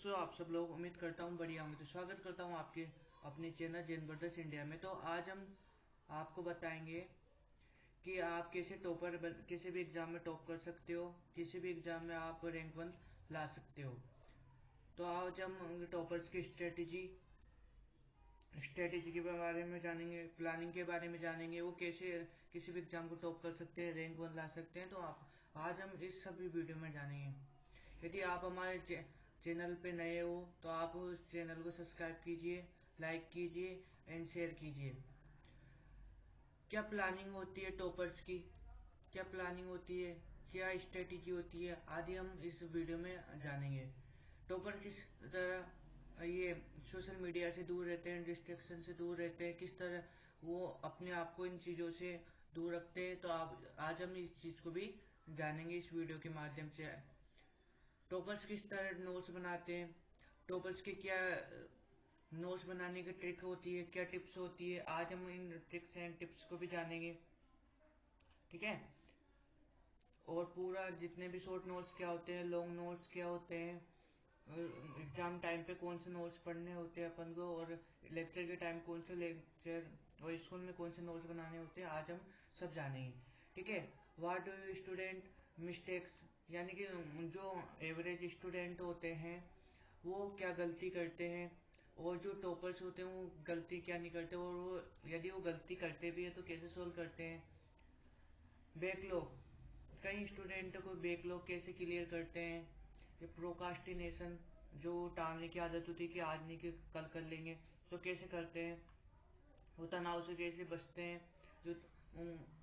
कैसे हो आप सब लोग। उम्मीद करता हूँ बढ़िया होंगे। तो स्वागत करता हूँ आपके अपने चैनल जेन ब्रदर्स इंडिया में। तो आज हम आपको बताएंगे कि आप कैसे किसी भी एग्जाम में टॉप कर सकते हो, किसी भी एग्जाम में आप रैंक 1 ला सकते हो। तो आज हम टॉपर्स की स्ट्रेटेजी के बारे में जानेंगे, प्लानिंग के बारे में जानेंगे, वो कैसे किसी भी एग्जाम को टॉप कर सकते हैं, रैंक 1 ला सकते हैं। तो आप आज हम इस सभी वीडियो में जानेंगे। यदि आप हमारे चैनल पे नए हो तो आप उस चैनल को सब्सक्राइब कीजिए, लाइक कीजिए एंड शेयर कीजिए। क्या प्लानिंग होती है टॉपर्स की, क्या प्लानिंग होती है, क्या स्ट्रेटेजी होती है, आदि हम इस वीडियो में जानेंगे। टॉपर किस तरह ये सोशल मीडिया से दूर रहते हैं, डिस्ट्रैक्शन से दूर रहते हैं, किस तरह वो अपने आप को इन चीज़ों से दूर रखते हैं। तो आप आज हम इस चीज़ को भी जानेंगे इस वीडियो के माध्यम से। टॉपर्स किस तरह नोट्स बनाते हैं, टॉपर्स के क्या नोट्स बनाने की ट्रिक होती है, क्या टिप्स होती है, आज हम इन ट्रिक्स एंड टिप्स को भी जानेंगे। ठीक है। और पूरा जितने भी शॉर्ट नोट्स क्या होते हैं, लॉन्ग नोट्स क्या होते हैं, एग्जाम टाइम पे कौन से नोट्स पढ़ने होते हैं अपन को, और लेक्चर के टाइम कौन से लेक्चर और स्कूल में कौन से नोट्स बनाने होते हैं, आज हम सब जानेंगे। ठीक है। What do you student mistakes, यानी कि जो एवरेज स्टूडेंट होते हैं वो क्या गलती करते हैं, और जो टॉपर्स होते हैं वो गलती क्या नहीं करते, और वो यदि वो गलती करते भी है तो कैसे सोल्व करते हैं। बैकलॉग, कई स्टूडेंट को बैकलॉग कैसे क्लियर करते हैं। ये प्रोकास्टिनेशन, जो टालने की आदत होती है कि आज नहीं कि कल कर लेंगे, तो कैसे करते हैं। वो तनाव से कैसे बचते हैं, जो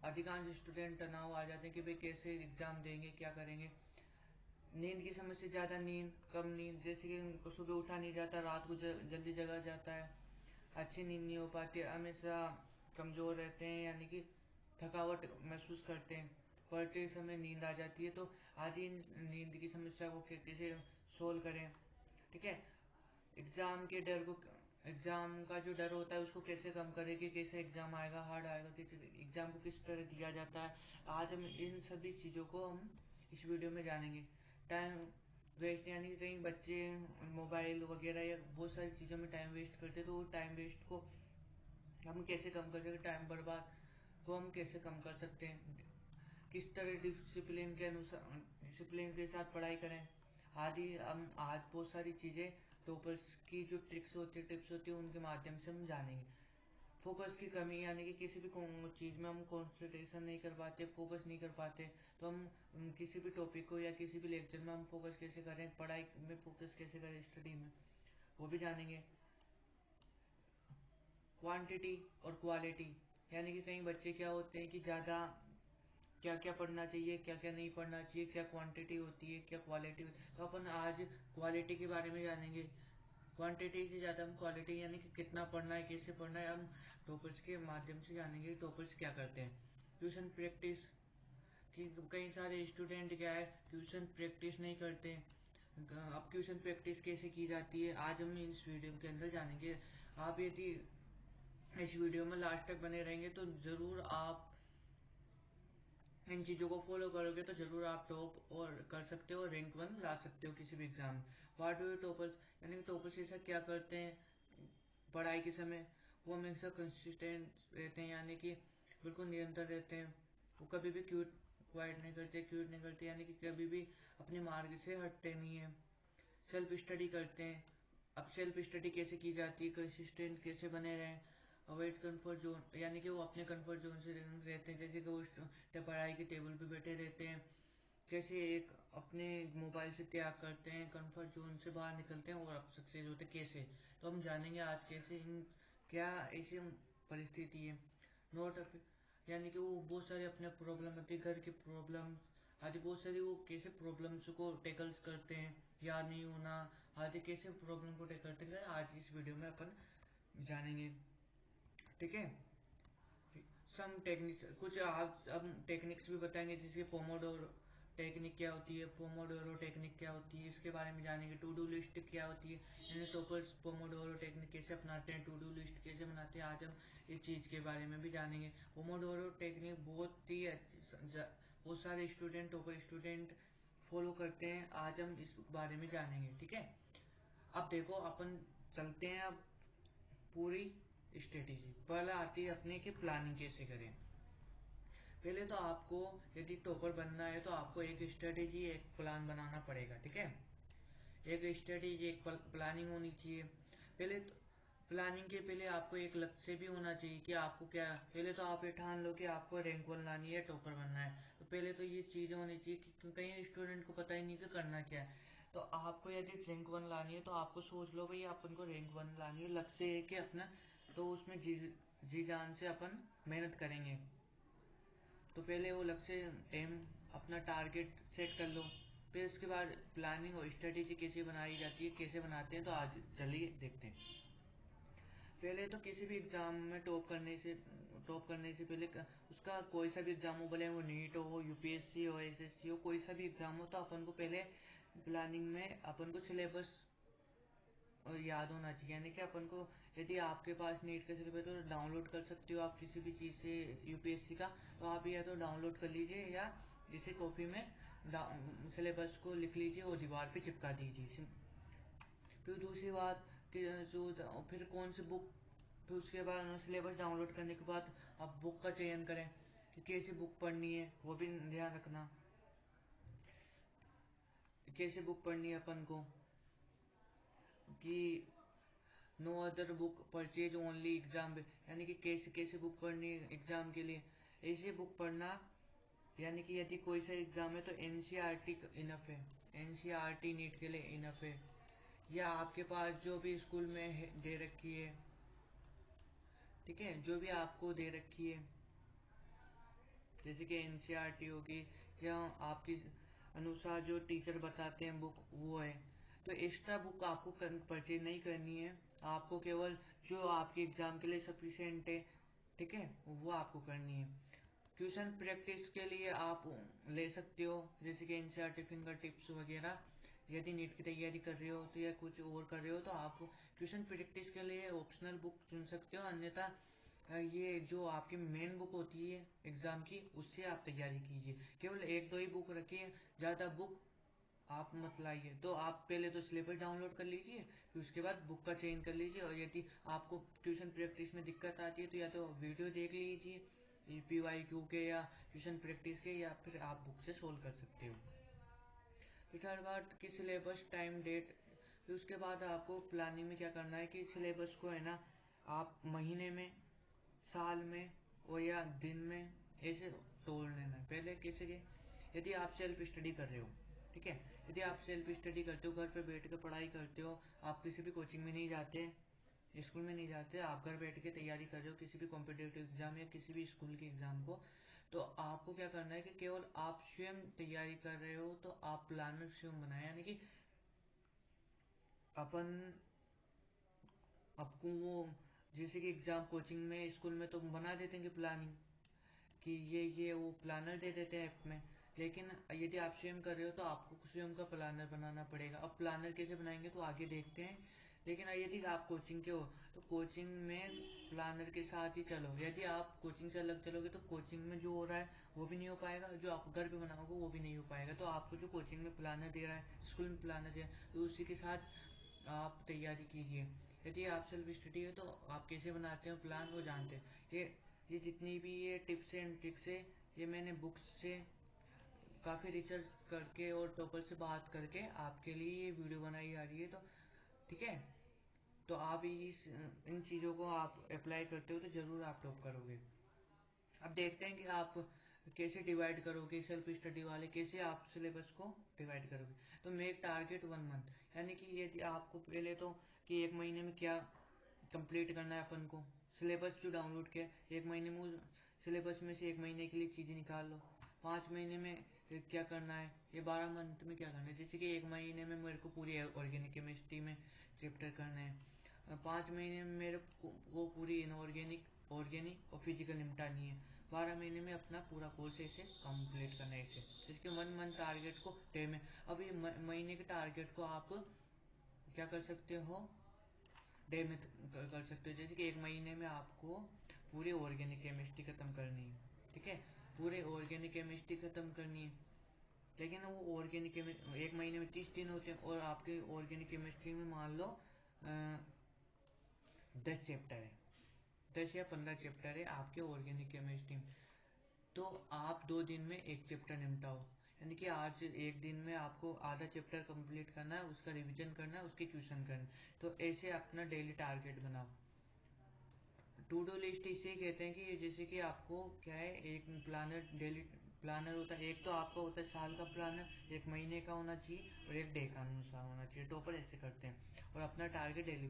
अधिकांश स्टूडेंट तनाव आ जाते हैं कि भाई कैसे एग्जाम देंगे, क्या करेंगे। नींद की समस्या, ज्यादा नींद, कम नींद, जैसे कि उनको सुबह उठा नहीं जाता, रात को जल्दी जगा जाता है, अच्छी नींद नहीं हो पाती, हमेशा कमजोर रहते हैं, यानी कि थकावट महसूस करते हैं, पढ़ते समय नींद आ जाती है। तो आदि नींद की समस्या को कैसे सोल्व करें। ठीक है। एग्जाम के डर को, एग्जाम का जो डर होता है उसको कैसे कम करें कि कैसे एग्जाम आएगा, हार्ड आएगा, कि एग्जाम को किस तरह दिया जाता है। आज हम इन सभी चीजों को हम इस वीडियो में जानेंगे। टाइम वेस्ट, यानी कि कई बच्चे मोबाइल वगैरह या बहुत सारी चीजों में टाइम वेस्ट करते, तो वो टाइम वेस्ट को हम कैसे कम कर सकते, टाइम बर्बाद को हम कैसे कम कर सकते हैं, किस तरह डिसिप्लिन के अनुसार, डिसिप्लिन के साथ पढ़ाई करें, आदि हम आज बहुत सारी चीजें टॉपर्स की जो ट्रिक्स होती है, टिप्स होती है, उनके माध्यम से हम जानेंगे। फोकस की कमी, यानी कि किसी भी चीज में हम कंसंट्रेशन नहीं कर पाते, फोकस नहीं कर पाते, तो हम किसी भी टॉपिक को या किसी भी लेक्चर में हम फोकस कैसे करें, पढ़ाई में फोकस कैसे करें, स्टडी में, वो भी जानेंगे। क्वांटिटी और क्वालिटी, यानी कि कई बच्चे क्या होते हैं कि ज्यादा क्या क्या पढ़ना चाहिए, क्या क्या नहीं पढ़ना चाहिए, क्या क्वांटिटी होती है, क्या क्वालिटी होती है। तो अपन आज क्वालिटी के बारे में जानेंगे। क्वांटिटी से ज्यादा हम क्वालिटी, यानी कि कितना पढ़ना है, कैसे पढ़ना है, हम टॉपर्स के माध्यम से जानेंगे टॉपर्स क्या करते हैं। ट्यूशन प्रैक्टिस, कि कई सारे स्टूडेंट क्या है ट्यूशन प्रैक्टिस नहीं करते हैं। अब ट्यूशन प्रैक्टिस कैसे की जाती है, आज हम इस वीडियो के अंदर जानेंगे। आप यदि इस वीडियो में लास्ट तक बने रहेंगे तो जरूर आप इन चीजों को फॉलो करोगे तो जरूर आप टॉप और कर सकते हो, रैंक 1 ला सकते हो किसी भी एग्जाम में। व्हाट डू यू टॉपर्स, यानी कि टॉपर्स ऐसा क्या करते हैं पढ़ाई के समय, वो हमेशा कंसिस्टेंट रहते हैं, यानी कि बिल्कुल निरंतर रहते हैं। वो कभी भी क्विट नहीं करते, यानी कि कभी भी अपने मार्ग से हटते नहीं है। सेल्फ स्टडी करते हैं। अब सेल्फ स्टडी कैसे की जाती है, कंसिस्टेंट कैसे बने रहें। अवॉइड कंफर्ट जोन, यानी कि वो अपने कंफर्ट जोन से रहते हैं, जैसे कि वो पढ़ाई के टेबल पे बैठे रहते हैं, कैसे एक अपने मोबाइल से त्याग करते हैं, कंफर्ट जोन से बाहर निकलते हैं और अब सक्सेस होते हैं कैसे। तो हम जानेंगे आज कैसे इन क्या ऐसी परिस्थिति है। नोट, यानी कि वो बहुत सारे अपने प्रॉब्लम होती है, घर की प्रॉब्लम आदि बहुत सारी, वो कैसे प्रॉब्लम्स को टेकल्स करते हैं, याद नहीं होना आदि कैसे प्रॉब्लम को टेकल करते हैं, आज इस वीडियो में अपन जानेंगे। ठीक है। सम टेक्निक्स, कुछ आज हम टेक्निक्स भी बताएंगे, जैसे पोमोडोरो टेक्निक क्या होती है, पोमोडोरो टेक्निक क्या होती है, इसके बारे में जानेंगे। टू डू लिस्ट क्या होती है, यानी टॉपर्स पोमोडोरो टेक्निक कैसे अपनाते हैं, टू डू लिस्ट कैसे बनाते हैं, आज हम इस चीज के बारे में भी जानेंगे। पोमोडोरो टेक्निक बहुत ही बहुत सारे स्टूडेंट, टॉपर स्टूडेंट फॉलो करते हैं, आज हम इस बारे में जानेंगे। ठीक है। अब देखो अपन चलते हैं अब पूरी स्ट्रेटेजी। पहले आती है अपने की प्लानिंग कैसे करें। पहले तो आपको यदि टॉपर बनना है तो आपको एक स्ट्रेटेजी एक प्लान बनाना पड़ेगा, ठीक है। एक स्ट्रेटेजी एक प्लानिंग होनी चाहिए। पहले तो प्लानिंग के पहले आपको एक लक्ष्य भी होना चाहिए कि आपको क्या, पहले तो आप ये ठान लो कि आपको रैंक वन लानी है, टॉपर बनना है। तो पहले तो ये चीजें होनी चाहिए कि कई स्टूडेंट को पता ही नहीं कि करना क्या है। तो आपको यदि रैंक वन लानी है तो आपको सोच लो भाई अपन को रैंक वन लानी है, लक्ष्य है कि अपना, तो उसमें जी जान से अपन मेहनत करेंगे। तो पहले वो लक्ष्य एम अपना टारगेट सेट कर लो। फिर उसके बाद प्लानिंग और स्ट्रेटेजी कैसे बनाई जाती है, कैसे बनाते हैं, तो आज चलिए देखते हैं। पहले तो किसी भी एग्जाम में टॉप करने से पहले उसका कोई सा भी एग्जाम हो, भले वो नीट हो, यूपीएससी हो, एसएससी हो, कोई सा भी एग्जाम हो, तो अपन को पहले प्लानिंग में अपन को सिलेबस और याद होना चाहिए। यानी कि अपन को, यदि आपके पास नीट का सिलेबस तो डाउनलोड कर सकते हो आप किसी भी चीज़ से यूपीएससी का, तो आप या तो डाउनलोड कर लीजिए या इसी कॉपी में सिलेबस को लिख लीजिए और दीवार पे चिपका दीजिए। फिर दूसरी बात कि जो फिर कौन सी बुक, फिर उसके बाद सिलेबस डाउनलोड करने के बाद आप बुक का चयन करें कि कैसी बुक पढ़नी है, वो भी ध्यान रखना। कैसे बुक पढ़नी है अपन को, कि no other book purchase only exam, यानी कि कैसे कैसे बुक पढ़नी है एग्जाम के लिए, ऐसी बुक पढ़ना। यानी कि यदि कोई सा एग्जाम है तो एनसीईआरटी इनफ है, एनसीईआरटी नीट के लिए इनफ है, या आपके पास जो भी स्कूल में दे रखी है, ठीक है, जो भी आपको दे रखी है, जैसे कि एनसीईआरटी होगी या आपकी अनुसार जो टीचर बताते हैं बुक वो है। तो एक्स्ट्रा बुक आपको परचेज नहीं करनी है, आपको केवल जो आपके एग्जाम के लिए सफिशिएंट है, ठीक है, वो आपको करनी है। ट्यूशन प्रैक्टिस के लिए आप ले सकते हो, जैसे कि एनसीईआरटी फिंगर टिप्स वगैरह। यदि नीट की तैयारी कर रहे हो तो या कुछ और कर रहे हो तो आप ट्यूशन प्रैक्टिस के लिए ऑप्शनल बुक चुन सकते हो, अन्यथा ये जो आपकी मेन बुक होती है एग्जाम की, उससे आप तैयारी कीजिए। केवल एक दो ही बुक रखिए, ज़्यादा बुक आप मत लाइए। तो आप पहले तो सिलेबस डाउनलोड कर लीजिए, फिर उसके बाद बुक का चयन कर लीजिए, और यदि आपको ट्यूशन प्रैक्टिस में दिक्कत आती है तो या तो वीडियो देख लीजिए पीवाईक्यू के या ट्यूशन प्रैक्टिस के, या फिर आप बुक से सोल्व कर सकते हो। फिर थर्ड बात कि सिलेबस टाइम डेट। फिर उसके बाद आपको प्लानिंग में क्या करना है कि सिलेबस को है ना, आप महीने में, साल में और या दिन में ऐसे तोड़ लेना है। पहले कैसे के, यदि आप सेल्फ स्टडी कर रहे हो, ठीक है, यदि आप सेल्फ स्टडी करते हो, घर पे बैठ कर पढ़ाई करते हो, आप किसी भी कोचिंग में नहीं जाते, स्कूल में नहीं जाते, आप घर बैठ के तैयारी कर रहे हो किसी भी कॉम्पिटेटिव एग्जाम या किसी भी स्कूल के एग्जाम को, तो आपको क्या करना है कि केवल आप स्वयं तैयारी कर रहे हो तो आप प्लानर स्वयं बनाए। यानी कि अपन आपको वो, जैसे कि एग्जाम कोचिंग में स्कूल में तो बना देते हैं प्लानिंग कि ये वो प्लानर दे देते हैं ऐप में, लेकिन यदि आप स्वयं कर रहे हो तो आपको स्वयं का प्लानर बनाना पड़ेगा। अब प्लानर कैसे बनाएंगे तो आगे देखते हैं, लेकिन यदि आप कोचिंग के हो तो कोचिंग में प्लानर के साथ ही चलो। यदि आप कोचिंग से अलग चलोगे तो कोचिंग में जो हो रहा है वो भी नहीं हो पाएगा, जो आप घर पे बनाओगे वो भी नहीं हो पाएगा। तो आपको जो कोचिंग में प्लानर दे रहा है, स्कूल में प्लानर दे रहा है, तो उसी के साथ आप तैयारी कीजिए। यदि आप सेल्फ स्टडी है तो आप कैसे बनाते हो प्लान वो जानते हैं। ये जितनी भी ये टिप्स एंड ट्रिक्स है, ये मैंने बुक्स से काफ़ी रिसर्च करके और टॉपर से बात करके आपके लिए ये वीडियो बनाई जा रही है। तो ठीक है, तो आप इन चीज़ों को आप अप्लाई करते हो तो ज़रूर आप टॉप करोगे। अब देखते हैं कि आप कैसे डिवाइड करोगे, सेल्फ स्टडी वाले कैसे आप सिलेबस को डिवाइड करोगे। तो मेक टारगेट 1 मंथ, यानी कि यदि आपको पहले तो कि एक महीने में क्या कंप्लीट करना है अपन को, सिलेबस जो डाउनलोड किया एक महीने में, सिलेबस में से एक महीने के लिए चीज़ें निकाल लो। 5 महीने में क्या करना है, ये 12 मंथ में क्या करना है। जैसे कि एक महीने में मेरे को पूरी ऑर्गेनिक केमिस्ट्री में चैप्टर करना है, 5 महीने में मेरे को वो पूरी इनऑर्गेनिक, ऑर्गेनिक और फिजिकल निपटानी है, 12 महीने में अपना पूरा कोर्स ऐसे कंप्लीट करना है ऐसे। जिसके 1 मंथ टारगेट को डे में, अब ये महीने के टारगेट को आप क्या कर सकते हो, डे में कर सकते हो। जैसे कि एक महीने में आपको पूरी ऑर्गेनिक केमिस्ट्री खत्म करनी है, ठीक है, पूरे ऑर्गेनिक केमिस्ट्री खत्म करनी है। लेकिन वो ऑर्गेनिक एक महीने में 30 दिन होते हैं, और आपके ऑर्गेनिक केमिस्ट्री में मान लो 10 चैप्टर है, 10 या 15 चैप्टर है आपके ऑर्गेनिक केमिस्ट्री में। तो आप 2 दिन में एक चैप्टर निपटाओ, यानी कि आज एक दिन में आपको आधा चैप्टर कंप्लीट करना है, उसका रिवीजन करना है, उसके क्वेश्चन करना है। तो ऐसे अपना डेली टारगेट बनाओ। टू डू लिस्ट इसे कहते हैं कि जैसे कि आपको क्या है, एक प्लानर डेली प्लानर होता है, एक तो आपका होता है साल का प्लानर, एक महीने का होना चाहिए, और एक डे का अनुसार होना चाहिए। टॉपर ऐसे करते हैं और अपना target daily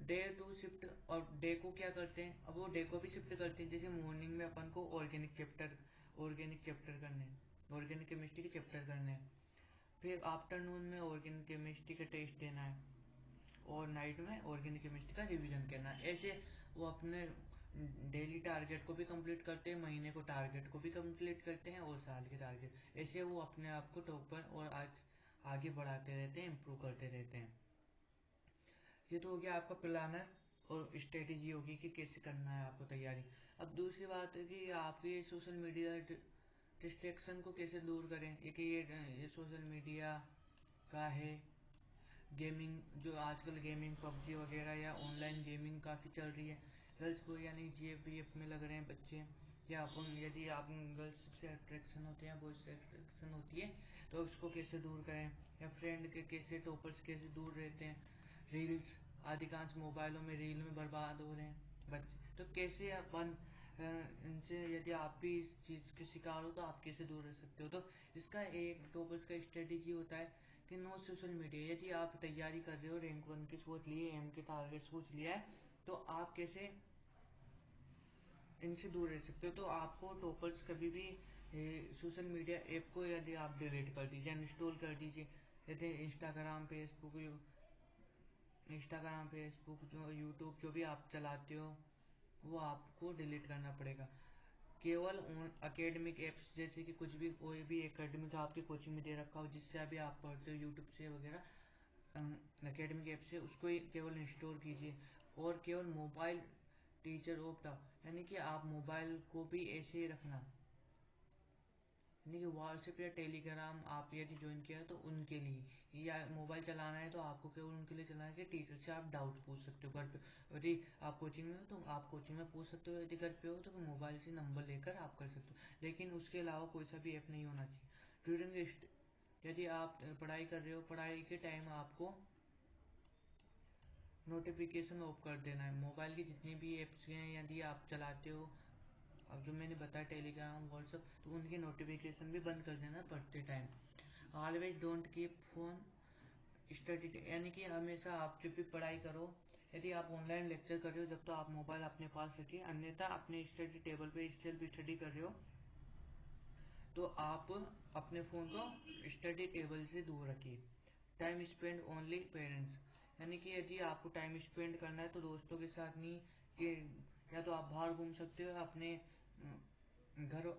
day to shift. और डे को क्या करते हैं, अब वो डे को भी शिफ्ट करते हैं। जैसे मॉर्निंग में अपन को ऑर्गेनिक चैप्टर करने हैं, ऑर्गेनिक केमिस्ट्री के चैप्टर करने हैं। फिर आफ्टरनून में ऑर्गेनिक केमिस्ट्री का टेस्ट देना है, और नाइट में ऑर्गेनिक केमिस्ट्री का रिवीजन करना है। ऐसे वो अपने डेली टारगेट को भी कंप्लीट करते हैं, महीने को टारगेट को भी कंप्लीट करते हैं, और साल के टारगेट। ऐसे वो अपने आप को टॉपर और आज आगे बढ़ाते रहते हैं, इम्प्रूव करते रहते हैं। ये तो हो गया आपका प्लानर और स्ट्रेटेजी होगी कि कैसे करना है आपको तैयारी। अब दूसरी बात है कि आपके सोशल मीडिया डिस्ट्रैक्शन को कैसे दूर करें। ये सोशल मीडिया का है, गेमिंग जो आजकल गेमिंग पबजी वगैरह या ऑनलाइन गेमिंग काफ़ी चल रही है। गर्ल्स को यानी जीएफबीएफ में लग रहे हैं बच्चे, या अपन यदि आप गर्ल्स से अट्रैक्शन होते हैं, बॉयज से अट्रैक्शन होती है, तो उसको कैसे दूर करें। या फ्रेंड के कैसे, टॉपर्स कैसे दूर रहते हैं। रील्स, अधिकांश मोबाइलों में रील में बर्बाद हो रहे हैं बच्चे, तो कैसे अपन इनसे, यदि आप भी इस चीज़ के शिकार हो तो आप कैसे दूर रह सकते हो। तो इसका एक टॉपर्स का स्ट्रेटेजी होता है कि नो सोशल मीडिया। यदि आप तैयारी कर रहे हो, रैंक 1 की सोच लिए, एम के टारगेट सोच लिया है, तो आप कैसे इनसे दूर रह सकते हो। तो आपको टॉपर्स कभी भी सोशल मीडिया ऐप को यदि आप डिलीट कर दीजिए, अनइंस्टॉल कर दीजिए। यदि इंस्टाग्राम फेसबुक जो यूट्यूब जो भी आप चलाते हो, वो आपको डिलीट करना पड़ेगा। केवल उन अकेडमिक एप्स, जैसे कि कुछ भी कोई भी एकेडमिक आपकी कोचिंग में दे रखा हो, जिससे अभी आप पढ़ते हो यूट्यूब से वगैरह, एकेडमिक ऐप से, उसको ही केवल इंस्टॉल कीजिए। और केवल मोबाइल टीचर ऑप्ट आउट, यानी कि आप मोबाइल को भी ऐसे ही रखना, यानी कि व्हाट्सएप या टेलीग्राम आप यदि ज्वाइन किया है तो उनके लिए, या मोबाइल चलाना है तो आपको केवल उनके लिए चलाना है कि टीचर से आप डाउट पूछ सकते हो घर पे। यदि आप कोचिंग में हो तो आप कोचिंग में पूछ सकते हो, यदि घर पे हो तो मोबाइल से नंबर लेकर आप कर सकते हो। लेकिन उसके अलावा कोई सा भी ऐप नहीं होना चाहिए ड्यूरिंग। यदि आप पढ़ाई कर रहे हो, पढ़ाई के टाइम आपको नोटिफिकेशन ऑफ कर देना है। मोबाइल की जितनी भी एप्स हैं यदि आप चलाते हो, अब जो मैंने बताया टेलीग्राम व्हाट्सअप, तो उनकी नोटिफिकेशन भी बंद कर देना पढ़ते time. Always don't keep phone study, यानी कि हमेशा आप जब भी पढ़ाई करो, यदि आप ऑनलाइन लेक्चर कर रहे हो जब, तो आप मोबाइल अपने पास रखिए। अन्यथा अपने स्टडी टेबल पे सेल्फ स्टडी कर रहे हो तो आप अपने फ़ोन को स्टडी टेबल से दूर रखिए। टाइम स्पेंड ओनली पेरेंट्स, यानी कि यदि आपको टाइम स्पेंड करना है तो दोस्तों के साथ नहीं, कि या तो आप बाहर घूम सकते हो अपने घर,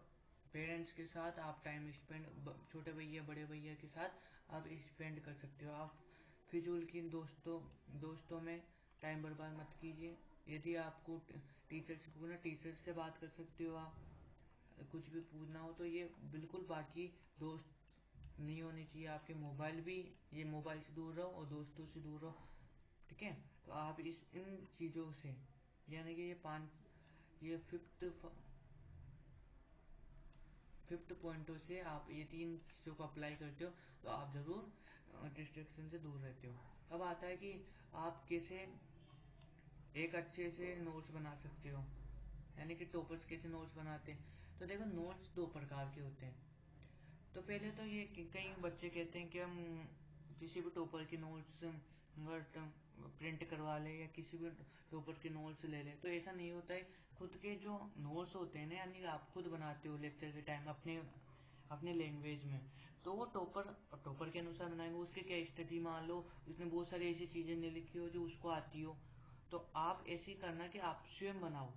पेरेंट्स के साथ आप टाइम स्पेंड, छोटे भैया बड़े भैया के साथ आप स्पेंड कर सकते हो। आप फिजूल की दोस्तों में टाइम बर्बाद मत कीजिए। यदि आपको टीचर से पूछना, टीचर से बात कर सकते हो आप, कुछ भी पूछना हो तो। ये बिल्कुल बाकी दोस्त नहीं होने चाहिए आपके। मोबाइल भी, ये मोबाइल से दूर रहो और दोस्तों से दूर रहो, ठीक है। तो आप इस इन चीज़ों से, यानी कि ये फिफ्थ पॉइंटों से आप ये 3 चीज़ों को अप्लाई करते हो तो आप ज़रूर डिस्ट्रैक्शन से दूर रहते हो। अब आता है कि आप कैसे एक अच्छे से नोट्स बना सकते हो, यानी कि टॉपर्स कैसे नोट्स बनाते हैं। तो देखो, नोट्स 2 प्रकार के होते हैं। तो पहले तो ये कई बच्चे कहते हैं कि हम किसी भी टॉपर की नोट्स प्रिंट करवा ले, या किसी भी टॉपर के नोट्स ले ले, तो ऐसा नहीं होता है। खुद के जो नोट्स होते हैं ना, यानी आप खुद बनाते हो लेक्चर के टाइम अपने अपने लैंग्वेज में, तो वो टॉपर टॉपर के अनुसार बनाएंगे। उसके क्या स्टडी मान लो, उसने बहुत सारी ऐसी चीज़ें नहीं लिखी हो जो उसको आती हो, तो आप ऐसे ही करना कि आप स्वयं बनाओ।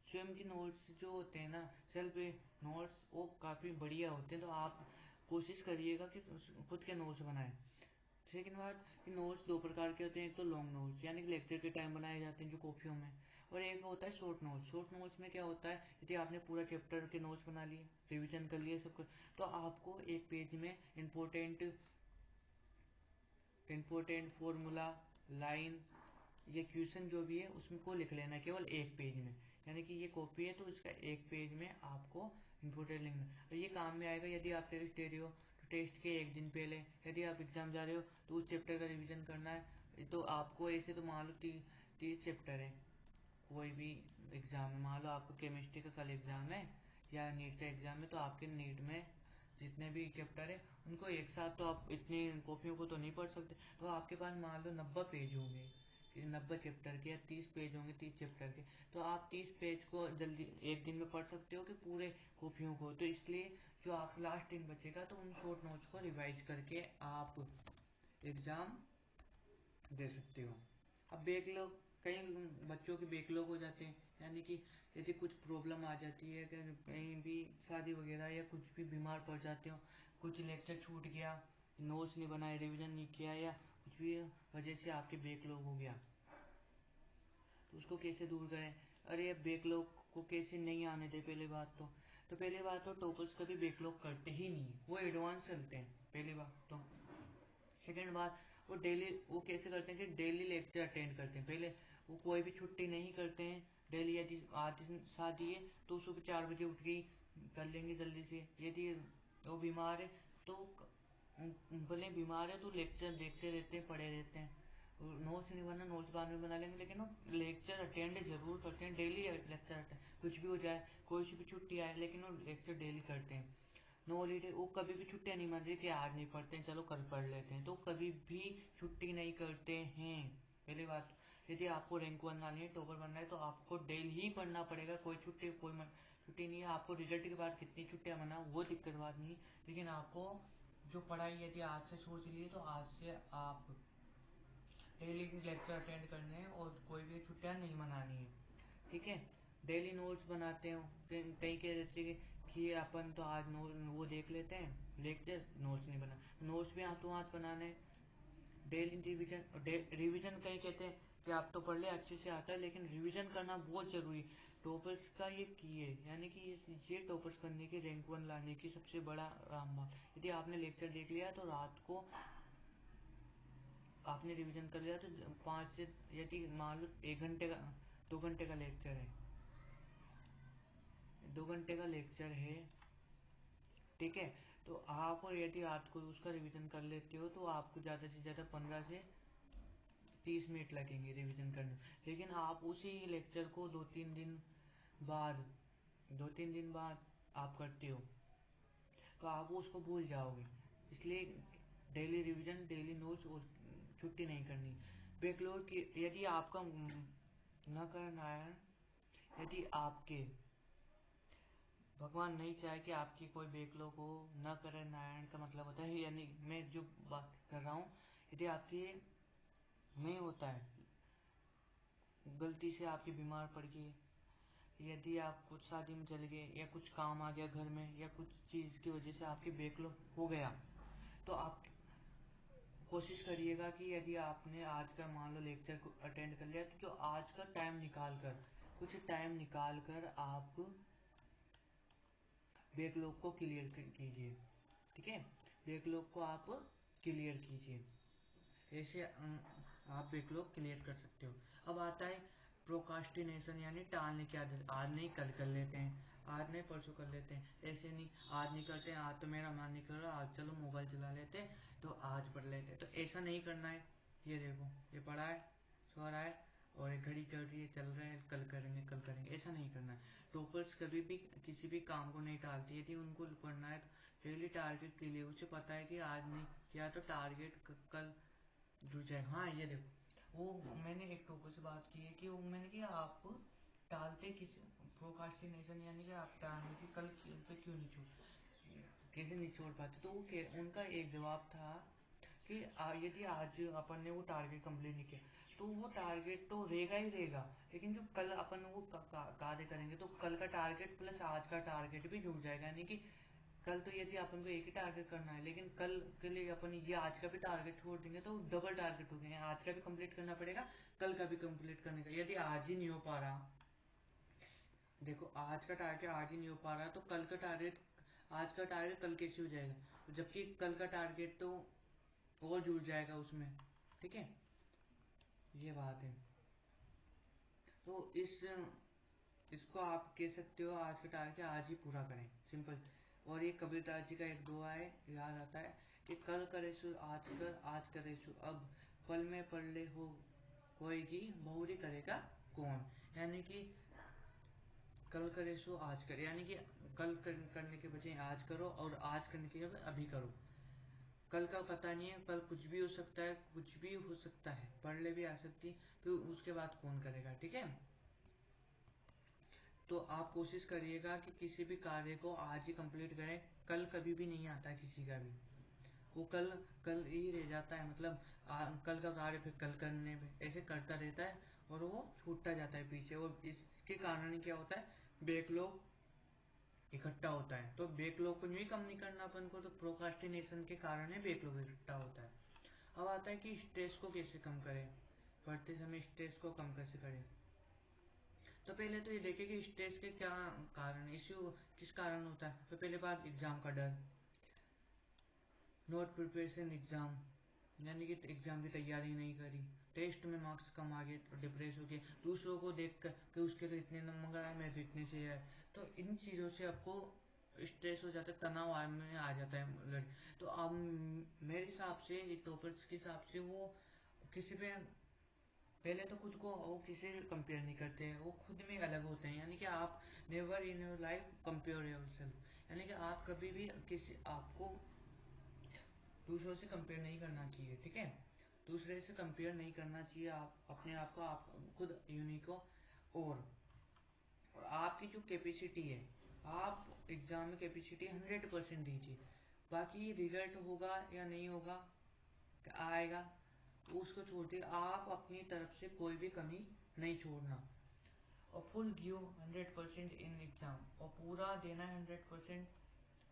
स्वयं के नोट्स जो होते हैं ना, सेल्फ नोट्स, वो काफ़ी बढ़िया होते हैं। तो आप कोशिश करिएगा कि खुद के नोट्स बनाएं। सेकेंड बात, कि नोट्स दो प्रकार के होते हैं। एक तो लॉन्ग नोट्स यानी कि लेक्चर के टाइम बनाए जाते हैं जो कॉपियों में, और एक होता है शॉर्ट नोट्स। शॉर्ट नोट्स में क्या होता है, यदि आपने पूरा चैप्टर के नोट्स बना लिए, रिवीजन कर लिए सब कुछ, तो आपको एक पेज में इंपॉर्टेंट फॉर्मूला, लाइन, ये क्वेश्चन जो भी है उसमें को लिख लेना है केवल एक पेज में। यानी कि ये कॉपी है तो इसका एक पेज में आपको इम्पोर्टेंट लिखना, और ये काम में आएगा यदि आप टेस्ट दे रहे हो तो टेस्ट के एक दिन पहले, यदि आप एग्जाम जा रहे हो तो उस चैप्टर का रिवीजन करना है। तो आपको ऐसे तो मान लो 30 चैप्टर है कोई भी एग्जाम में, मान लो आपको केमिस्ट्री का कल एग्जाम है या नीट का एग्जाम है, तो आपके नीट में जितने भी चैप्टर है उनको एक साथ तो आप इतनी कॉपियों को तो नहीं पढ़ सकते। तो आपके पास मान लो 90 पेज होंगे, 90 चैप्टर के, या 30 पेज होंगे 30 चैप्टर के, तो आप 30 पेज को जल्दी एक दिन में पढ़ सकते हो कि पूरे कॉपियों को। तो इसलिए जो आप लास्ट दिन बचेगा तो उन शॉर्ट नोट्स को रिवाइज करके आप एग्जाम दे सकते हो। अब बैकलॉग, कई बच्चों के बैकलॉग हो जाते हैं, यानी कि यदि कुछ प्रॉब्लम आ जाती है, कहीं भी शादी वगैरह या कुछ भी बीमार पड़ जाते हो, कुछ लेक्चर छूट गया, नोट्स नहीं बनाए, रिवीजन नहीं किया, या कुछ भी वजह से आपके बैकलॉग हो गया, तो उसको कैसे दूर करें। अरे अब बैकलॉग को कैसे नहीं आने दे, पहले बात तो टॉपर्स कभी बैकलॉग करते ही नहीं, वो एडवांस चलते हैं पहली बात तो। सेकेंड बात, वो कैसे करते हैं कि डेली लेक्चर अटेंड करते हैं। पहले वो कोई भी छुट्टी नहीं करते हैं, डेली यदि आज दिन शादी है तो सुबह 4 बजे उठ के कर लेंगे जल्दी से। यदि वो बीमार है तो भले बीमार है तो लेक्चर देखते रहते हैं, पढ़े रहते हैं। नोट्स नहीं बना, नोट्स बाद में बना लेंगे, लेकिन वो लेक्चर अटेंड जरूर करते हैं, डेली लेक्चर अटेंड, कुछ भी हो जाए, कोई सी भी छुट्टी आए, लेकिन वो लेक्चर डेली करते हैं। नो हॉलीडे, वो कभी भी छुट्टियां नहीं मानते कि आज नहीं पढ़ते हैं चलो कल पढ़ लेते हैं, तो कभी भी छुट्टी नहीं करते हैं। पहली बात, यदि आपको रैंक 1 लानी है, टॉपर बनना है, तो आपको डेली ही पढ़ना पड़ेगा, कोई छुट्टी नहीं है। आपको रिजल्ट के बाद कितनी छुट्टियां मना वो दिक्कत बात नहीं, लेकिन आपको जो पढ़ाई यदि आज से सोच लिए तो आज से आप डेली लेक्चर अटेंड करने हैं और कोई भी छुट्टियां नहीं मनानी है, ठीक है। डेली नोट्स बनाते हो, कई कह देते हैं कि अपन तो आज वो देख लेते हैं लेक्चर, नोट्स नहीं बना, नोट्स भी हाथों हाथ बनाने हैं। डेली रिवीजन कहीं कहते हैं कि आप तो पढ़ ले अच्छे से आता है, लेकिन रिवीजन करना बहुत जरूरी। टॉपर्स का ये की है, यानी कि ये टॉपर्स बनने की, रैंक 1 लाने की सबसे बड़ा रामबाण। यदि आपने लेक्चर देख लिया तो रात को आपने रिवीजन कर लिया, तो 5 से, यदि मान लो 1 घंटे का, 2 घंटे का लेक्चर है, 2 घंटे का लेक्चर है, ठीक है, तो आप यदि रात को उसका रिवीजन कर लेते हो तो आपको ज़्यादा से ज़्यादा 15 से 30 मिनट लगेंगे रिवीजन करने। लेकिन आप उसी लेक्चर को 2-3 दिन बाद, 2-3 दिन बाद आप करते हो तो आप उसको भूल जाओगे। इसलिए डेली रिवीजन, डेली नोट्स, और छुट्टी नहीं करनी। बैकलॉग की यदि आपका न करना है, यदि आपके भगवान नहीं चाहे कि आपकी कोई बैकलॉग हो, न करे नारायण का मतलब होता है, यानी मैं जो बात कर रहा हूँ, यदि आपकी नहीं होता है, गलती से आपकी बीमार पड़ गई, यदि आप कुछ शादी में चले गए, या कुछ काम आ गया घर में, या कुछ चीज की वजह से आपकी बैकलॉग हो गया, तो आप कोशिश करिएगा कि यदि आपने आज का मान लो लेक्चर को अटेंड कर लिया, तो जो आज का टाइम निकाल कर, कुछ टाइम निकाल कर आप बैकलॉग को क्लियर कीजिए, ठीक है। बैकलॉग को आप क्लियर कीजिए, ऐसे आप बैकलॉग क्लियर कर सकते हो। अब आता है प्रोकास्टिनेशन, यानी टालने की आदत। आज नहीं कल कर लेते हैं, आज नहीं परसों कर लेते हैं, ऐसे नहीं आज नहीं करते हैं, आज तो मेरा मन नहीं कर रहा, आज चलो मोबाइल चला लेते हैं तो आज पढ़ लेते हैं, तो ऐसा नहीं करना है। ये देखो, ये पढ़ा है, सो रहा है, और एक घड़ी चल रही है, चल रहे हैं, कल करेंगे कल करेंगे, ऐसा नहीं करना है। टॉपर्स कभी भी किसी भी काम को नहीं टालती, यदि उनको पढ़ना है तो डेली टारगेट के लिए, उसे पता है कि आज नहीं किया तो टारगेट कल जुड़ जाएगा। हाँ ये देखो, वो मैंने एक टॉपर से बात की है कि वो मैंने कि आप टालते किसी, प्रोकास्टिनेशन यानी कि आप टालने की कल पे क्यों नहीं छोड़, कैसे नहीं छोड़ पाते, तो उनका एक जवाब था कि यदि आज अपन ने वो टारगेट कंप्लीट नहीं किया तो वो टारगेट तो रहेगा ही रहेगा, लेकिन जो कल अपन वो कार्य करेंगे तो कल का टारगेट प्लस आज का टारगेट भी जुड़ जाएगा, यानी कि कल तो यदि अपन को एक ही टारगेट करना है, लेकिन कल के लिए अपन ये आज का भी टारगेट छोड़ देंगे तो डबल टारगेट हो गए। आज का भी कंप्लीट करना पड़ेगा, कल का भी कंप्लीट करने का। यदि आज ही नहीं हो पा रहा, देखो आज का टारगेट आज ही नहीं हो पा रहा तो कल का टारगेट, आज का टारगेट कल कैसे हो जाएगा, जबकि कल का टारगेट तो और जुड़ जाएगा उसमें। ठीक है, ये बात है। तो इसको आप कह सकते हो आज का टारगेट आज ही पूरा करें, सिंपल। और ये कबीरदास जी का एक दुआ है, याद आता है कि कल करे सो आज कर, आज करे सो अब, पल में पढ़ ले हो होएगी, बहुरी करेगा कौन। यानी कि कल करे सो आज करे, यानी कि करने के बजाय आज करो, और आज करने के बजाय अभी करो। कल का पता नहीं है, कल कुछ भी हो सकता है, कुछ भी हो सकता है, पढ़ ले भी आ सकती है, फिर उसके बाद कौन करेगा। ठीक है, तो आप कोशिश करिएगा कि किसी भी कार्य को आज ही कंप्लीट करें। कल कभी भी नहीं आता किसी का भी, वो कल कल ही रह जाता है। मतलब कल का कार्य फिर कल करने में ऐसे करता रहता है, और वो छूटता जाता है पीछे। और इसके कारण क्या होता है, बैकलॉग इकट्ठा होता है। तो बैकलॉग को नहीं कम नहीं करना अपन को, तो प्रोक्रास्टिनेशन के कारण ही बैकलॉग इकट्ठा होता है। अब आता है कि स्ट्रेस को कैसे कम करें, पढ़ते समय स्ट्रेस को कम कैसे करें। तो पहले तो ये देखें कि स्ट्रेस के क्या कारण, इश्यू किस कारण होता है। तो पहले बात एग्जाम का डर, नोट प्रिपरेशन एग्जाम, यानी कि एग्जाम की तैयारी नहीं करी, टेस्ट में मार्क्स कम आ गए तो डिप्रेस हो गए, दूसरों को देख कर कि उसके तो इतने नंबर आए, मैं तो इतने से आए। तो इन चीज़ों से आपको स्ट्रेस हो जाता है, तनाव में आ जाता है। तो अब मेरे हिसाब से टॉपर्स के हिसाब से वो किसी पे पहले तो खुद को वो किसी से कंपेयर नहीं करते हैं, वो खुद में अलग होते हैं। यानी कि आप never in your life compare yourself, यानी कि आप कभी भी किसी आपको दूसरों से कंपेयर नहीं करना चाहिए। ठीक है, दूसरे से कंपेयर नहीं करना चाहिए, आप अपने आप को, आप खुद यूनिक हो। और आपकी जो कैपेसिटी है, आप एग्जाम में कैपेसिटी 100% दीजिए। बाकी रिजल्ट होगा या नहीं होगा, आएगा, उसको छोड़ दिए। आप अपनी तरफ से कोई भी कमी नहीं छोड़ना, और फुल गिव 100% इन एग्जाम, और पूरा देना है 100%।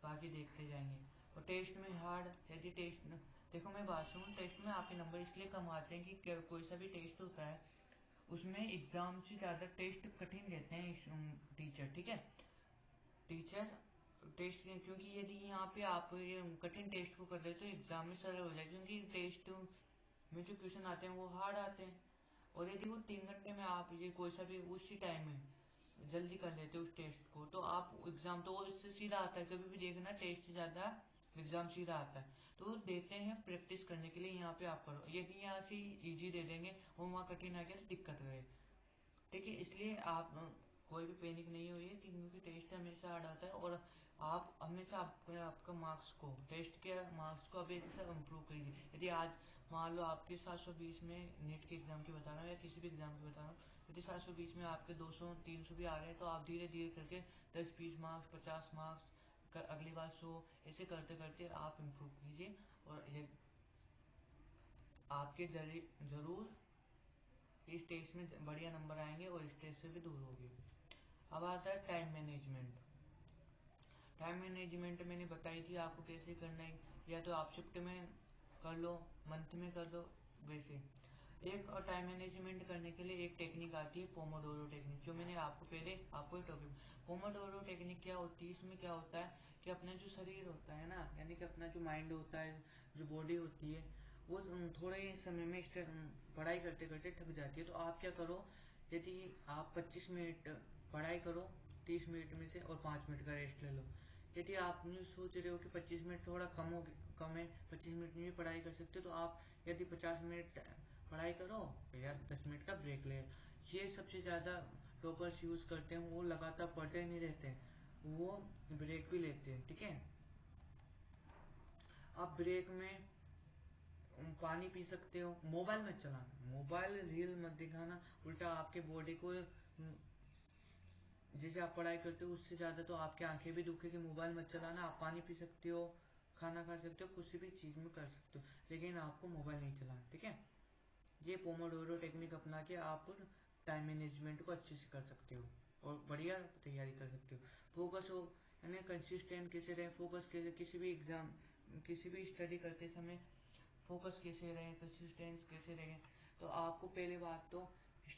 बाकी देखते जाएंगे। और टेस्ट में हार्ड, यदि टेस्ट देखो मैं बात सुन, टेस्ट में आपके नंबर इसलिए कम आते हैं कि कोई सा भी टेस्ट होता है उसमें एग्जाम से ज़्यादा टेस्ट कठिन देते हैं टीचर। ठीक है, टीचर टेस्ट, क्योंकि यदि यहाँ पे आप ये कठिन टेस्ट को कर रहे हो तो एग्जाम में सरल हो जाए, क्योंकि टेस्ट में जो क्वेश्चन आते हैं वो हार्ड आते हैं। और यदि वो 3 घंटे में आप ये कोई सा भी उसी टाइम में जल्दी कर लेते हो उस टेस्ट को, तो आप एग्जाम तो इससे सीधा आता है। कभी भी देखना टेस्ट से ज़्यादा एग्जाम सीधा आता है। तो देते हैं प्रैक्टिस करने के लिए, यहाँ पे आप करो। यदि यहाँ से इजी दे देंगे और वहाँ कठिन आ गया तो दिक्कत रहे। ठीक है, इसलिए आप कोई भी पैनिक नहीं होइए, क्योंकि टेस्ट हमेशा हार्ड आता है। और आप हमेशा आपका मार्क्स को, टेस्ट के मार्क्स को अभी से इम्प्रूव कीजिए। यदि आज मान लो आपके 720 में, नेट के एग्जाम की बता रहा हूँ या किसी भी एग्जाम की बता रहा हूँ, यदि 720 में आपके 200 300 भी आ रहे हैं, तो आप धीरे धीरे करके 10 20 मार्क्स 50 मार्क्स, अगली बार 100, ऐसे करते करते आप इम्प्रूव कीजिए। और ये आपके जरूर इस टेस्ट में बढ़िया नंबर आएंगे और स्ट्रेस से भी दूर होगी। अब आता है टाइम मैनेजमेंट। टाइम मैनेजमेंट मैंने बताई थी आपको कैसे करना है। या तो आप शिफ्ट में कर लो, मंथ में कर लो, वैसे एक। और टाइम मैनेजमेंट करने के लिए एक टेक्निक आती है, पोमोडोरो टेक्निक, जो मैंने आपको पहले आपको एक टॉपिक। पोमोडोरो टेक्निक क्या होती है, इसमें क्या होता है कि अपना जो शरीर होता है ना, यानी कि अपना जो माइंड होता है, जो बॉडी होती है, वो थोड़े ही समय में पढ़ाई करते करते थक जाती है। तो आप क्या करो, यदि आप 25 मिनट पढ़ाई करो 30 मिनट में से, और 5 मिनट का रेस्ट ले लो। यदि आप सोच रहे हो कि 25 मिनट थोड़ा कम है, 25 मिनट में भी पढ़ाई कर सकते हो, तो आप यदि 50 मिनट पढ़ाई करो या 10 मिनट का ब्रेक ले। ये सबसे ज़्यादा टॉपर्स यूज़ करते हैं, वो लगातार पढ़ते नहीं रहते, वो ब्रेक भी लेते हैं। ठीक है, आप ब्रेक में पानी पी सकते हो, मोबाइल मत चलाना, मोबाइल रील मत दिखाना, उल्टा आपके बॉडी को जैसे आप पढ़ाई करते हो उससे ज़्यादा तो आपकी आंखें भी दुखेगी। मोबाइल मत चलाना, आप पानी पी सकते हो, खाना खा सकते हो, किसी भी चीज़ में कर सकते हो, लेकिन आपको मोबाइल नहीं चलाना। ठीक है, ये पोमोडोरो टेक्निक अपना के आप टाइम मैनेजमेंट को अच्छे से कर सकते हो और बढ़िया तैयारी कर सकते हो। फोकस हो, यानी कंसिस्टेंट कैसे रहें, फोकस कैसे, किसी भी एग्जाम, किसी भी स्टडी करते समय फोकस कैसे रहे, कंसिस्टेंस कैसे रहे। तो आपको पहले बात तो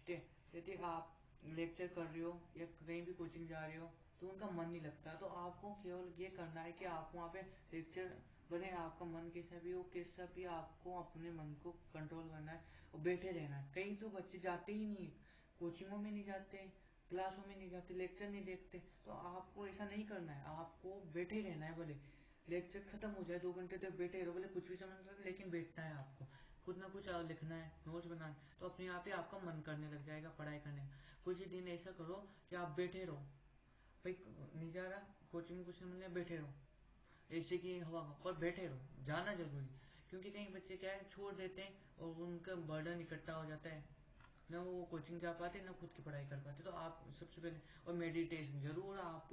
यदि आप लेक्चर कर रहे हो या कहीं भी कोचिंग जा रहे हो तो उनका मन नहीं लगता, तो आपको केवल ये करना है कि आप वहाँ पे लेक्चर भले आपका मन कैसा भी हो, कैसा भी आपको अपने मन को कंट्रोल करना है और बैठे रहना है। कई तो बच्चे जाते ही नहीं, कोचिंगों में नहीं जाते, क्लासों में नहीं जाते, लेक्चर नहीं देखते। तो आपको ऐसा नहीं करना है, आपको बैठे रहना है। भले लेक्चर खत्म हो जाए, 2 घंटे तक बैठे रहो, भले कुछ भी समझ रहे, लेकिन बैठना है आपको, कुछ ना कुछ लिखना है, नोट्स बनाना है। तो अपने आप ही आपका मन करने लग जाएगा पढ़ाई करने का। कुछ ही दिन ऐसा करो कि आप बैठे रहो, भाई नहीं जा रहा कोचिंग में, कुछ नहीं मिलने, बैठे रहो, ऐसे की हवा का, पर बैठे रहो, जाना जरूरी। क्योंकि कई बच्चे क्या है छोड़ देते हैं और उनका बर्डन इकट्ठा हो जाता है, ना वो कोचिंग जा पाते ना खुद की पढ़ाई कर पाते। तो आप सबसे पहले, और मेडिटेशन जरूर, आप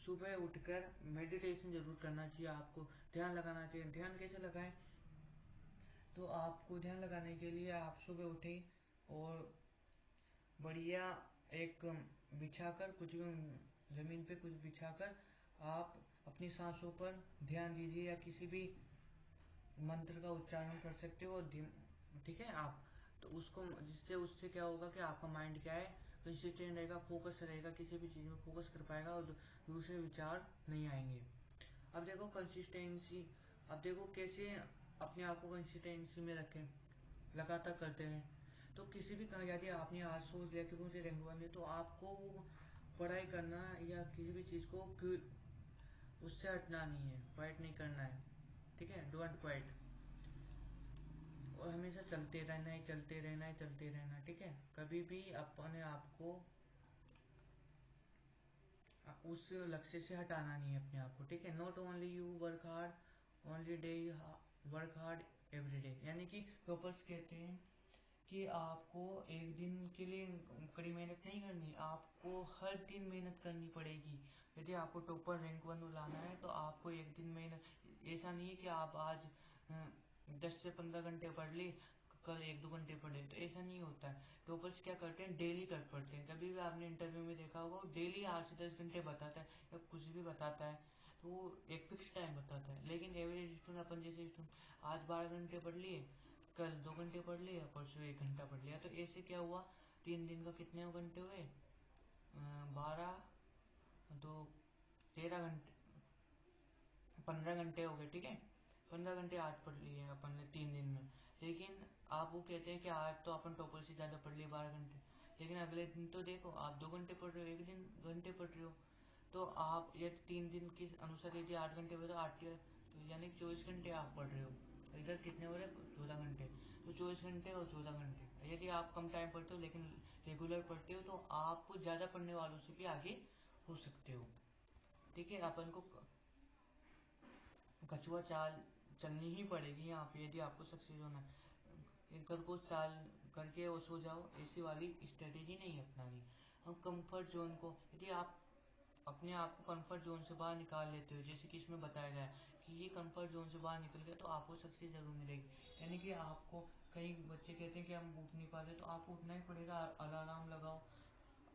सुबह उठकर मेडिटेशन जरूर करना चाहिए आपको, ध्यान लगाना चाहिए। ध्यान कैसे लगाएं, तो आपको ध्यान लगाने के लिए आप सुबह उठे और बढ़िया एक बिछाकर, कुछ भी जमीन पे कुछ बिछाकर आप अपनी सांसों पर ध्यान दीजिए, या किसी भी मंत्र का उच्चारण कर सकते हो। ठीक है आप, तो उसको जिससे उससे क्या होगा कि आपका माइंड क्या है, कंसिस्टेंट रहेगा, फोकस रहेगा, किसी भी चीज में फोकस कर पाएगा और दूसरे विचार नहीं आएंगे। अब देखो कंसिस्टेंसी, अब देखो कैसे अपने आप को कंसिस्टेंसी में रखें, लगातार करते रहें। तो किसी भी यदि आपने आज सोच लिया कि मुझे रैंक बननी है, तो आपको वो पढ़ाई करना या किसी भी चीज को उससे हटना नहीं है, क्वाइट नहीं करना है। ठीक है, डोंट क्वाइट, और हमेशा चलते रहना है, चलते रहना है, चलते रहना। ठीक है, कभी भी अपने आप को उस लक्ष्य से हटाना नहीं है अपने आप को। ठीक है, not only you work hard, only day you work hard every day. यानी कि टॉपर्स कहते हैं कि आपको एक दिन के लिए कड़ी मेहनत नहीं करनी, आपको हर दिन मेहनत करनी पड़ेगी। यदि आपको टॉपर रैंक 1 लाना है तो आपको एक दिन मेहनत, ऐसा नहीं है कि आप आज 10 से 15 घंटे पढ़ ली, कल 1-2 घंटे पढ़े, तो ऐसा नहीं होता है। टॉपर्स क्या करते हैं, डेली कर पढ़ते हैं। कभी भी आपने इंटरव्यू में देखा होगा, डेली 8 से 10 घंटे बताता है या कुछ भी बताता है, तो वो एक फिक्स टाइम बताता है। लेकिन एवरेज स्टूडेंट, अपन जैसे स्टूडेंट, आज 12 घंटे पढ़ लिए, कल 2 घंटे पढ़ लिया, परसों 1 घंटा पढ़ लिया, तो ऐसे क्या हुआ, 3 दिन का कितने घंटे हुए, 12, तो 13 घंटे, 15 घंटे हो गए। ठीक है, 15 घंटे आज पढ़ लिए अपन ने 3 दिन में। लेकिन आप वो कहते हैं कि आज तो अपन टॉपर से ज्यादा पढ़ लिए 12 घंटे, लेकिन अगले दिन तो देखो आप 2 घंटे पढ़ रहे हो, एक दिन घंटे पढ़ रहे हो। तो आप यदि 3 दिन के अनुसार यदि 8 घंटे हुए तो 8, तो यानी 24 घंटे आप पढ़ रहे हो। इधर कितने हो रहे, 14 घंटे। तो 24 घंटे और 14 घंटे, यदि आप कम टाइम पढ़ते हो लेकिन रेगुलर पढ़ते हो तो आप ज्यादा पढ़ने वालों से भी आगे हो सकते हो। ठीक है, अपन को कछुआ चाल चलनी ही पड़ेगी यहाँ पे यदि आपको सक्सेस होना है। एक को चाल करके वो सो जाओ, ऐसी वाली स्ट्रेटेजी नहीं अपनानी। हम कंफर्ट जोन को, यदि आप अपने आप को कंफर्ट जोन से बाहर निकाल लेते हो, जैसे कि इसमें बताया गया है कि ये कंफर्ट जोन से बाहर निकल गया तो आपको सक्सेस जरूर मिलेगी। यानी कि आपको, कई बच्चे कहते हैं कि हम उठ नहीं पाते, तो आपको उठना ही पड़ेगा। अलार्म लगाओ,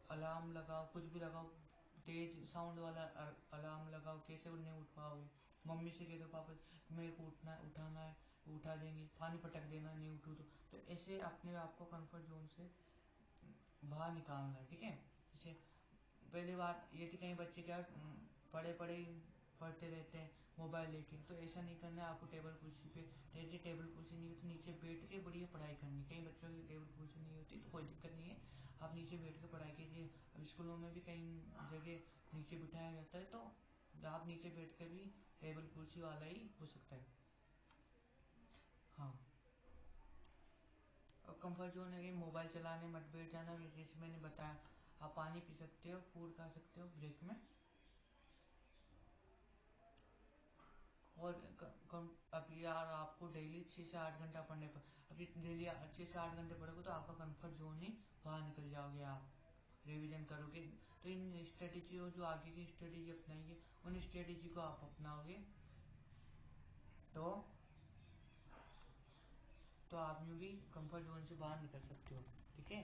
अलार्म लगाओ, कुछ भी लगाओ, तेज साउंड वाला अलार्म लगाओ, कैसे नहीं उठ पाओगे। मम्मी से कह दो पापा मेरे को उठना है, उठाना है, उठा देंगे, पानी पटक देना नहीं उठू तो ऐसे अपने आप को कंफर्ट जोन से बाहर निकालना है। ठीक है, जैसे पहली बात ये थी, कई बच्चे क्या पढ़े पढ़े पढ़ते रहते हैं मोबाइल लेके, तो ऐसा नहीं करना है। आपको टेबल कुर्सी पे, यदि टेबल कुर्सी नहीं होती, नीचे बैठ के बढ़िया पढ़ाई करनी। कई बच्चों की टेबल कुर्सी नहीं होती तो कोई दिक्कत नहीं है, आप नीचे बैठ के पढ़ाई कीजिए। अब स्कूलों में भी कई जगह नीचे बिठाया जाता है, तो आप नीचे बैठ कर भी टेबल कुर्सी वाला ही हो सकता है। हाँ, और कंफर्ट जोन है कि मोबाइल चलाने मत बैठ जाना, जैसे मैंने बताया। आप पानी पी सकते हो, फूड खा सकते हो ब्रेक में। और अब यार आपको डेली 6 से 8 घंटा पढ़ने पर, अभी डेली 6 से 8 घंटे पढ़ोगे तो आपका कंफर्ट जोन ही बाहर निकल जाओगे, आप रिवीजन करोगे। तो इन स्ट्रेटेजी जो आगे की स्ट्रेटेजी अपनाइए, उन स्ट्रेटेजी को आप अपनाओगे तो आप यूं भी कंफर्ट जोन से बाहर निकल सकते हो। ठीक है,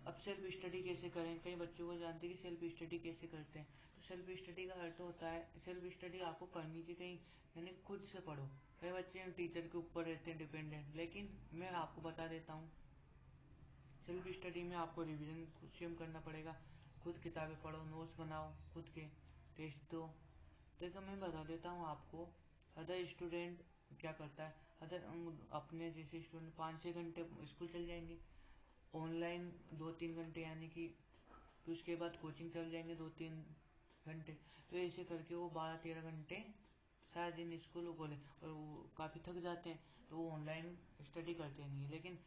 अब सेल्फ स्टडी कैसे करें, कई बच्चों को जानते हैं कि सेल्फ स्टडी कैसे करते हैं। तो सेल्फ स्टडी का अर्थ होता है, सेल्फ स्टडी आपको करनी चाहिए कहीं, यानी खुद से पढ़ो। कई बच्चे टीचर के ऊपर रहते हैं डिपेंडेंट, लेकिन मैं आपको बता देता हूँ सेल्फ स्टडी में आपको रिवीजन स्वयं करना पड़ेगा। खुद किताबें पढ़ो, नोट्स बनाओ, खुद के टेस्ट दो। देखो मैं बता देता हूँ आपको, अदर स्टूडेंट क्या करता है, अदर अपने जैसे स्टूडेंट 5-6 घंटे स्कूल चल जाएंगे, ऑनलाइन 2-3 घंटे, यानी कि फिर उसके बाद कोचिंग चल जाएंगे 2-3 घंटे। तो ऐसे करके वो 12-13 घंटे सारा दिन स्कूल बोले, और वो काफ़ी थक जाते हैं, तो वो ऑनलाइन स्टडी करते नहीं है। लेकिन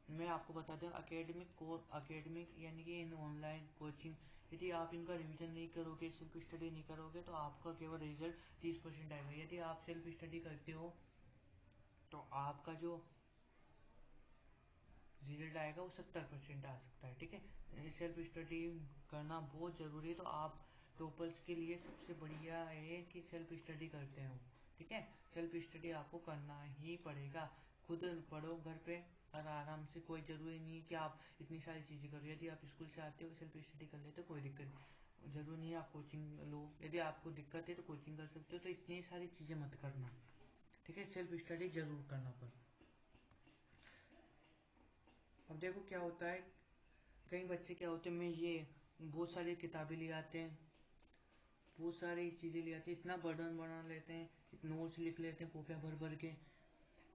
मैं आपको बता दूं अकेडमिक यानी कि इन ऑनलाइन कोचिंग, यदि आप इनका रिवीजन नहीं करोगे, सेल्फ स्टडी नहीं करोगे, तो आपका केवल रिजल्ट 30% आएगा। यदि आप सेल्फ स्टडी करते हो तो आपका जो रिजल्ट आएगा वो 70% आ सकता है। ठीक है, सेल्फ स्टडी करना बहुत ज़रूरी है। तो आप टॉपर्स के लिए सबसे बढ़िया है कि सेल्फ स्टडी करते हो। ठीक है, सेल्फ स्टडी आपको करना ही पड़ेगा। खुद पढ़ो घर पे और आराम से, कोई ज़रूरी नहीं है कि आप इतनी सारी चीज़ें करो। यदि आप स्कूल से आते हो सेल्फ स्टडी कर लेते हो, कोई दिक्कत नहीं, ज़रूरी नहीं है आप कोचिंग लो। यदि आपको दिक्कत है तो कोचिंग कर सकते हो, तो इतनी सारी चीज़ें मत करना। ठीक है, सेल्फ स्टडी जरूर करना। पर अब देखो क्या होता है, कई बच्चे क्या होते हैं, मैं ये बहुत सारी किताबें ले आते हैं, बहुत सारी चीज़ें ले आते हैं, इतना बर्डन बना लेते हैं, नोट्स लिख लेते हैं कॉपियाँ भर भर के।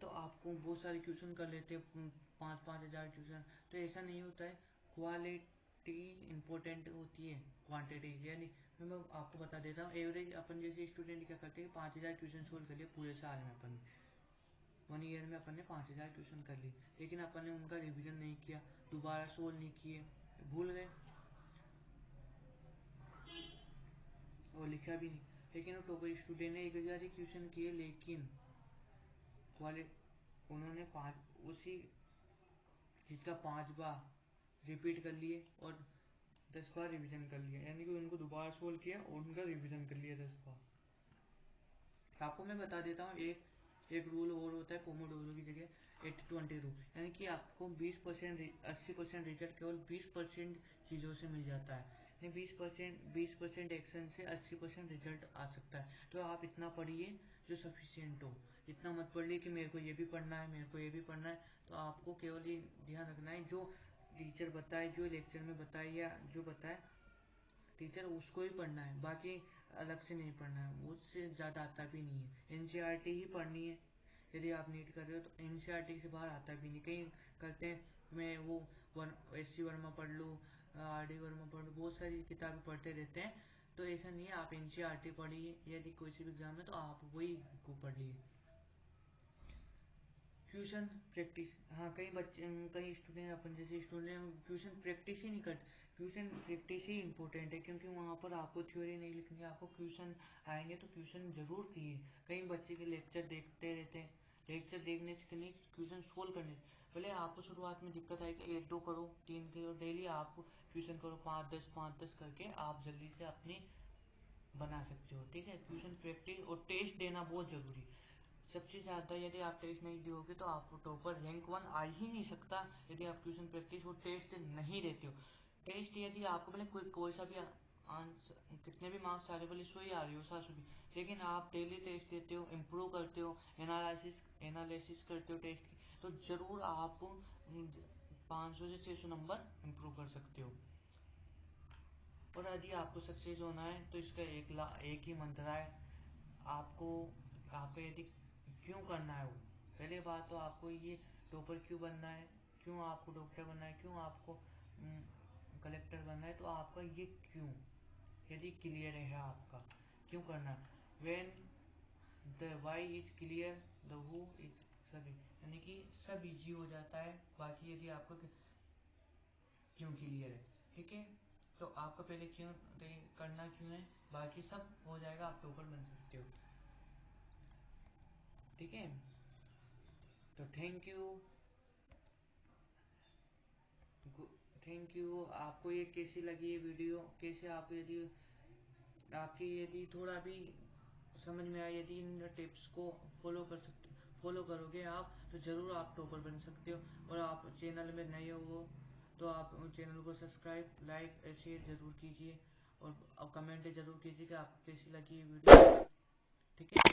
तो आपको बहुत सारे ट्यूशन कर लेते हैं, 5-5 हज़ार ट्यूशन। तो ऐसा नहीं होता है, क्वालिटी इंपॉर्टेंट होती है क्वांटिटी, यानी मैं आपको बता देता हूँ, एवरेज अपन जैसे स्टूडेंट क्या करते हैं, 5 हज़ार ट्यूशन सोल्व कर लिए पूरे साल में, अपन 1 ईयर में अपन ने 5 हज़ार ट्यूशन कर ली, लेकिन अपन ने उनका रिवीजन नहीं किया, दोबारा सोल्व नहीं किए, भूल गए और लिखा भी नहीं। लेकिन वो टॉपर स्टूडेंट ने 1 हज़ार ही क्वेश्चन किए, लेकिन क्वालिटी उन्होंने पाँच उसी चीज़ का 5 बार रिपीट कर लिए और 10 बार रिवीजन कर लिया, यानी कि उनको दोबारा सोल्व किया और उनका रिवीजन कर लिया 10 बार। आपको मैं बता देता हूँ, एक एक रूल और होता है पोमोडोरो की जगह 80-20 रूल, यानी कि आपको 20% 80% रिजल्ट केवल 20% चीज़ों से मिल जाता है। यानी 20% एक्शन से 80% रिजल्ट आ सकता है। तो आप इतना पढ़िए जो सफिशियंट हो, इतना मत पढ़िए कि मेरे को ये भी पढ़ना है, मेरे को ये भी पढ़ना है। तो आपको केवल ये ध्यान रखना है, जो टीचर बताए, जो लेक्चर में बताए या जो बताए टीचर, उसको ही पढ़ना है, बाकी अलग से नहीं पढ़ना है, उससे ज़्यादा आता भी नहीं है। एनसीईआरटी ही पढ़नी है। यदि आप नीट कर रहे हो तो एनसीईआरटी से बाहर आता भी नहीं। कहीं करते हैं मैं वो एस सी वर्मा पढ़ लूँ, आर डी वर्मा पढ़ लूँ, बहुत सारी किताबें पढ़ते रहते हैं। तो ऐसा नहीं है, आप एनसीईआरटी पढ़िए, यदि कोई सी भी एग्जाम है तो आप वही को पढ़िए। ट्यूशन प्रैक्टिस, हाँ कई बच्चे, कई स्टूडेंट अपन जैसे स्टूडेंट ट्यूशन प्रैक्टिस ही नहीं करते। ट्यूशन प्रैक्टिस ही इंपॉर्टेंट है, क्योंकि वहाँ पर आपको थ्योरी नहीं लिखनी है, आपको क्वेश्चन आएंगे तो क्वेश्चन जरूर कीजिए। कई बच्चे के लेक्चर देखते रहते हैं, लेक्चर देखने से नहीं, क्वेश्चन सोल्व करने से। भले आपको शुरुआत में दिक्कत आएगी, 1-2 करो, 3 करो, डेली आप क्वेश्चन करो, 5-10 करके आप जल्दी से अपनी बना सकते हो। ठीक है, ट्यूशन प्रैक्टिस और टेस्ट देना बहुत जरूरी। सबसे ज़्यादा यदि आप टेस्ट नहीं दोगे तो आप टॉपर रैंक 1 आ ही नहीं सकता, यदि आप ट्यूशन प्रैक्टिस और टेस्ट नहीं देते हो। टेस्ट यदि आपको भले कोई सा भी आंसर, कितने भी मार्क्स आ रहे, भले 100 ही आ रही हो, 700 भी, लेकिन आप डेली टेस्ट देते हो, इम्प्रूव करते हो, एनालिसिस करते हो टेस्ट की, तो ज़रूर आप 500 से 600 नंबर इम्प्रूव कर सकते हो। और यदि आपको सक्सेस होना है तो इसका एक ही मंत्र है आपको। आपको यदि क्यों करना है वो, पहले बात तो आपको ये टॉपर क्यों बनना है, क्यों आपको डॉक्टर बनना है, क्यों आपको कलेक्टर बनना है, तो आपका ये क्यों यदि क्लियर है आपका क्यों करना है, when the why is clear the who is सभी, यानी कि सब इजी हो जाता है। बाकी यदि आपको क्यों क्लियर है, ठीक है, तो आपको पहले क्यों करना क्यों है, बाकी सब हो जाएगा, आप टॉपर बन सकते हो। ठीक है, तो थैंक यू। आपको ये कैसी लगी ये वीडियो, कैसे आप यदि आपकी यदि थोड़ा भी समझ में आए, यदि इन टिप्स को फॉलो करोगे आप, तो ज़रूर आप टॉपर बन सकते हो। और आप चैनल में नए हो तो आप चैनल को सब्सक्राइब, लाइक, शेयर जरूर कीजिए और कमेंट जरूर कीजिए कि आपको कैसी लगी ये वीडियो। ठीक है।